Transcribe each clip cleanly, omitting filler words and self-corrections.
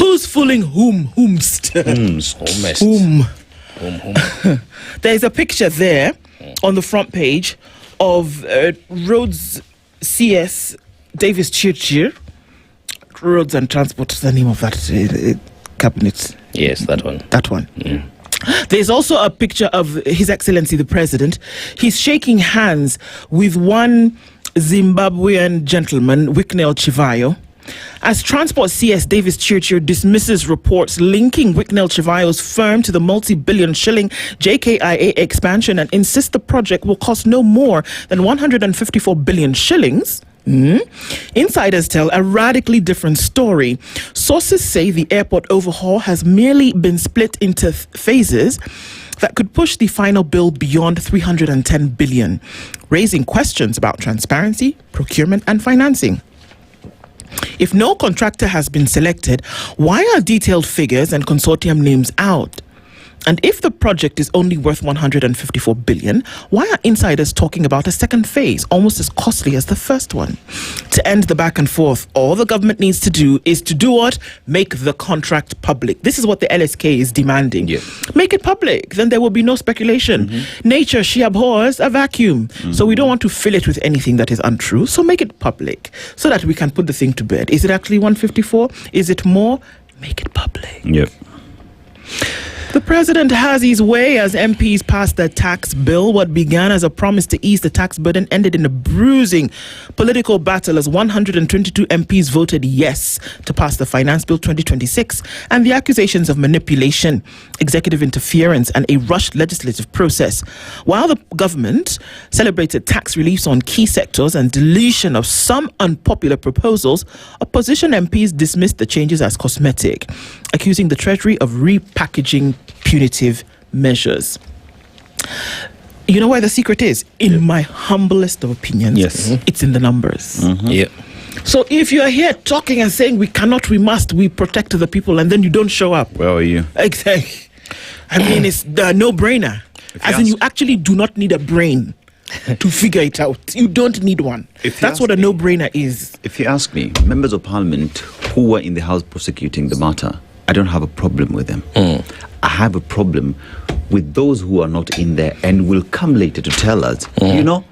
Who's fooling whom? Whomst. Whom. There's a picture there on the front page of Roads CS Davis Chirchir. Roads and Transport is the name of that cabinet. Yes, that one. That one. There's also a picture of His Excellency the President. He's shaking hands with one Zimbabwean gentleman, Wicknell Chivayo. As Transport CS Davis Chirchir dismisses reports linking Wicknell Chivayo's firm to the multi-billion shilling JKIA expansion and insists the project will cost no more than 154 billion shillings, insiders tell a radically different story. Sources say the airport overhaul has merely been split into phases that could push the final bill beyond 310 billion, raising questions about transparency, procurement and financing. If no contractor has been selected, why are detailed figures and consortium names out? And if the project is only worth 154 billion, why are insiders talking about a second phase, almost as costly as the first one? To end the back and forth, all the government needs to do is to do what? Make the contract public. This is what the LSK is demanding. Yeah. Make it public, then there will be no speculation. Nature, she abhors a vacuum. So we don't want to fill it with anything that is untrue. So make it public so that we can put the thing to bed. Is it actually 154? Is it more? Make it public. Yep. The president has his way as MPs passed the tax bill. What began as a promise to ease the tax burden ended in a bruising political battle as 122 MPs voted yes to pass the Finance Bill 2026, and the accusations of manipulation, executive interference, and a rushed legislative process. While the government celebrated tax reliefs on key sectors and deletion of some unpopular proposals, opposition MPs dismissed the changes as cosmetic, accusing the Treasury of repackaging punitive measures. You know where the secret is? In my humblest of opinions, it's in the numbers. So if you're here talking and saying we cannot, we must, we protect the people, and then you don't show up. Where are you? Exactly. I mean, it's the no-brainer. As in, you actually do not need a brain to figure it out. You don't need one. That's what a no-brainer is. If you ask me, members of parliament who were in the House prosecuting the matter, I don't have a problem with them. I have a problem with those who are not in there and will come later to tell us, you know,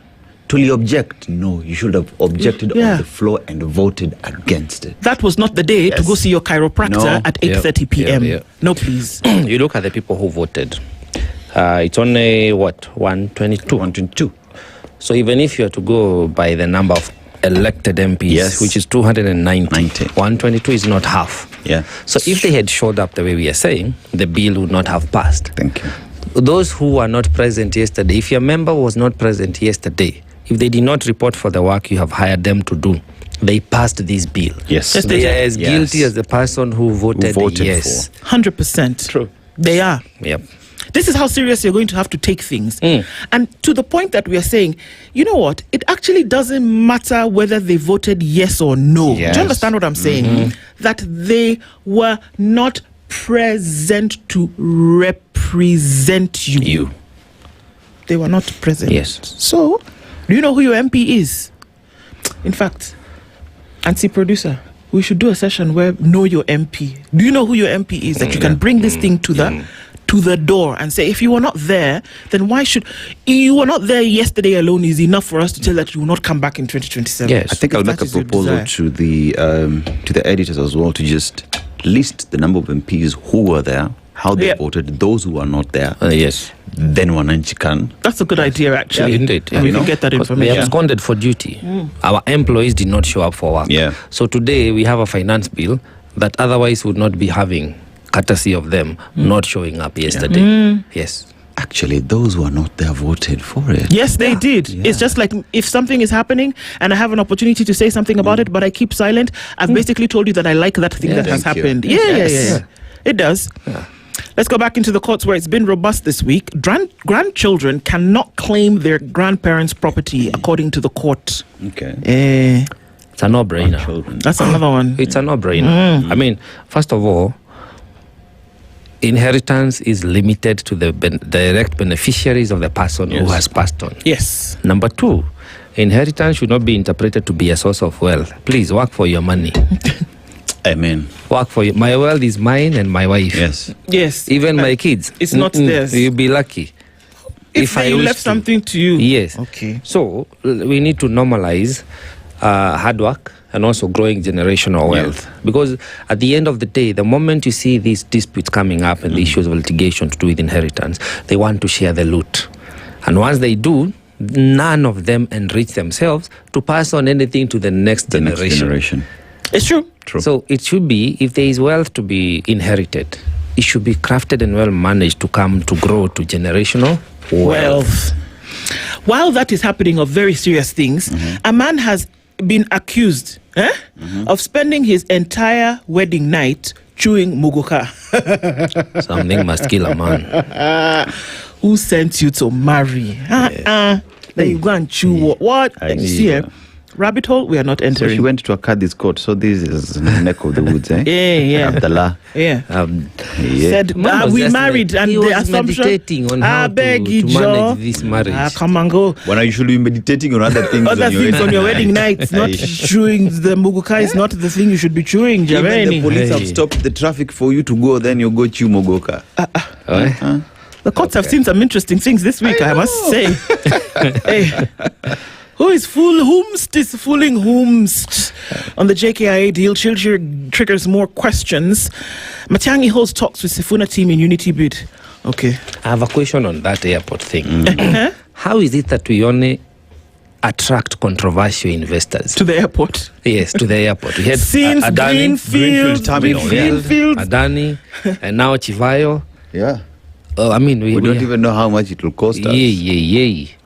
to object. No, you should have objected on the floor and voted against it. That was not the day to go see your chiropractor at 8:30 p.m. No, please. You look at the people who voted. It's only, 122? 122. So even if you are to go by the number of elected MPs, which is 290, 122 is not half. So if they had showed up the way we are saying, the bill would not have passed. Thank you. Those who were not present yesterday, if your member was not present yesterday, if they did not report for the work you have hired them to do, they passed this bill. Yes. They are as guilty as the person who voted yes. For. 100%. True. They are. Yep. This is how serious you're going to have to take things. And to the point that we are saying, you know what? It actually doesn't matter whether they voted yes or no. Do you understand what I'm saying? That they were not present to represent you. They were not present. Yes. So, do you know who your MP is? In fact, Auntie producer, we should do a session where know your MP. Do you know who your MP is? That you can bring this thing to the door and say, if you were not there, then why should you were not there yesterday alone is enough for us to tell that you will not come back in 2027. Yes. I think I'll make a proposal to the editors as well to just list the number of MPs who were there, how they voted, those who are not there. Then Wananchi can. That's a good idea, actually. Indeed. We can get that information. They have absconded for duty. Our employees did not show up for work. So today we have a finance bill that otherwise would not be having, courtesy of them not showing up yesterday. Yes. Actually, those who are not there voted for it. Yes, they did. It's just like if something is happening and I have an opportunity to say something about it, but I keep silent, I've basically told you that I like that thing that has happened. Yeah. It does. Let's go back into the courts where it's been robust this week. Grandchildren cannot claim their grandparents' property according to the court. Okay. It's a no-brainer. That's another one. It's a no-brainer. I mean, first of all, inheritance is limited to the direct beneficiaries of the person who has passed on. Yes. Number two, inheritance should not be interpreted to be a source of wealth. Please work for your money. Amen. Work for you. My wealth is mine and my wife. Yes. Even my kids. It's not theirs. You'll be lucky. If I left something to you. Yes. Okay. So we need to normalize hard work and also growing generational wealth. Because at the end of the day, the moment you see these disputes coming up and the issues of litigation to do with inheritance, they want to share the loot. And once they do, none of them enrich themselves to pass on anything to the next generation. It's true. So it should be, if there is wealth to be inherited, it should be crafted and well managed to come to grow to generational wealth. While that is happening of very serious things, a man has been accused of spending his entire wedding night chewing muguka. Something must kill a man. Who sent you to marry? Then you go and chew what? You see here. Rabbit hole, we are not entering. So she went to a Kadhi's court. So this is neck of the woods, eh? Yeah. Abdallah. Yeah. Said, we married, and he the was assumption. meditating on how to manage this marriage. Come and go. When you should be meditating on other things. On your wedding night. Not chewing the muguka is not the thing you should be chewing. Even the police have stopped the traffic for you to go, then you go chew muguka. The courts have seen some interesting things this week, I must say. Hey. Who is whomst is fooling whomst? On the JKIA deal, Chilchir triggers more questions. Matiang'i holds talks with Sifuna team in unity bid. Okay. I have a question on that airport thing. How is it that we only attract controversial investors? To the airport? Yes, to the airport. We had Since Greenfield Terminal. Adani, and now Chivayo. Yeah. Oh, I mean, we don't even know how much it will cost us.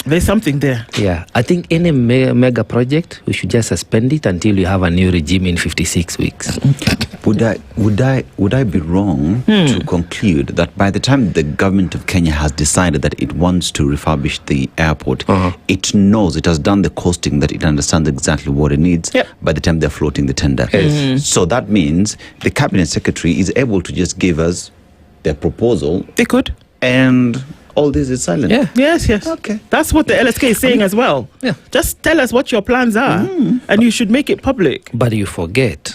There's something there. Yeah, I think any mega project, we should just suspend it until we have a new regime in 56 weeks. Would I be wrong to conclude that by the time the government of Kenya has decided that it wants to refurbish the airport, it knows, it has done the costing, that it understands exactly what it needs by the time they're floating the tender. So that means the cabinet secretary is able to just give us their proposal. They could. And all this is silent. Yeah. Yes. Okay. That's what the LSK is saying as well. Yeah. Just tell us what your plans are, and you should make it public. But you forget,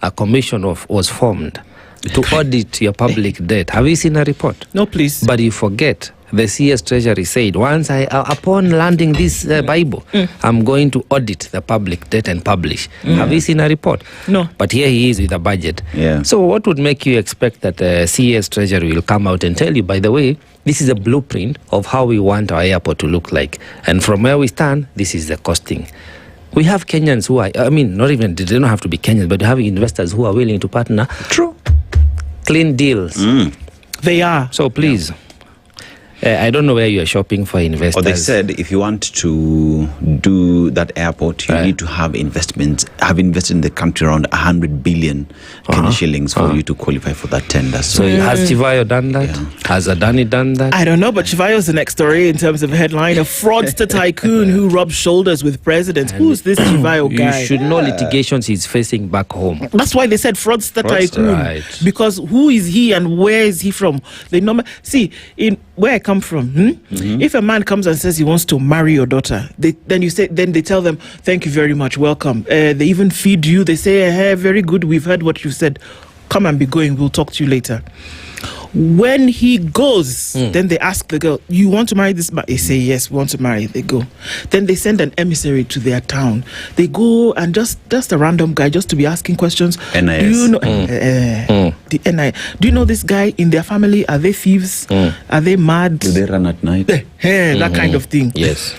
a commission was formed to audit your public debt. Have you seen a report? No, please. But you forget, the CS Treasury said, once upon landing this Bible, I'm going to audit the public debt and publish. Have you seen a report? No. But here he is with a budget. Yeah. So what would make you expect that the CS Treasury will come out and tell you, by the way, this is a blueprint of how we want our airport to look like. And from where we stand, this is the costing. We have Kenyans who are, not even, they don't have to be Kenyans, but they have investors who are willing to partner. True. Clean deals. They are. So please, I don't know where you are shopping for investors. Or they said if you want to do that airport, you need to have investments, have invested in the country around 100 billion Kenya shillings for you to qualify for that tender. So has Chivayo done that? Yeah. Has Adani done that? I don't know, but Chivayo's the next story in terms of a headline. A fraudster tycoon who rubs shoulders with presidents. Who's this Chivayo guy? You should know litigations he's facing back home. That's why they said fraudster tycoon. Right. Because who is he and where is he from? They see, in where I come from, if a man comes and says he wants to marry your daughter, then they tell them, thank you very much, welcome. They even feed you. They say, hey, very good, we've heard what you said. Come and be going, we'll talk to you later. When he goes, then they ask the girl, you want to marry this man? They say, yes, we want to marry. They go. Then they send an emissary to their town. They go and just a random guy just to be asking questions. NIS. Do you know the NIS? Do you know this guy in their family? Are they thieves? Are they mad? Do they run at night? That kind of thing. Yes.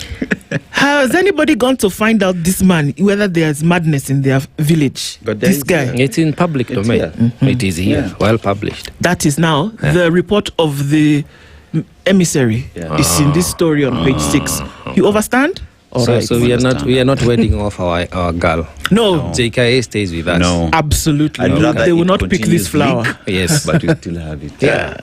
Has anybody gone to find out this man, whether there's madness in their village? But this guy. It's in public domain. It is here, well published. That is now the report of the emissary. Is in this story on page 6. You understand? So we are not wedding off our girl. No. JKA stays with us. No. Absolutely. I'd rather they will it not pick this continues flower. leak, Yes. but we still have it. Yeah.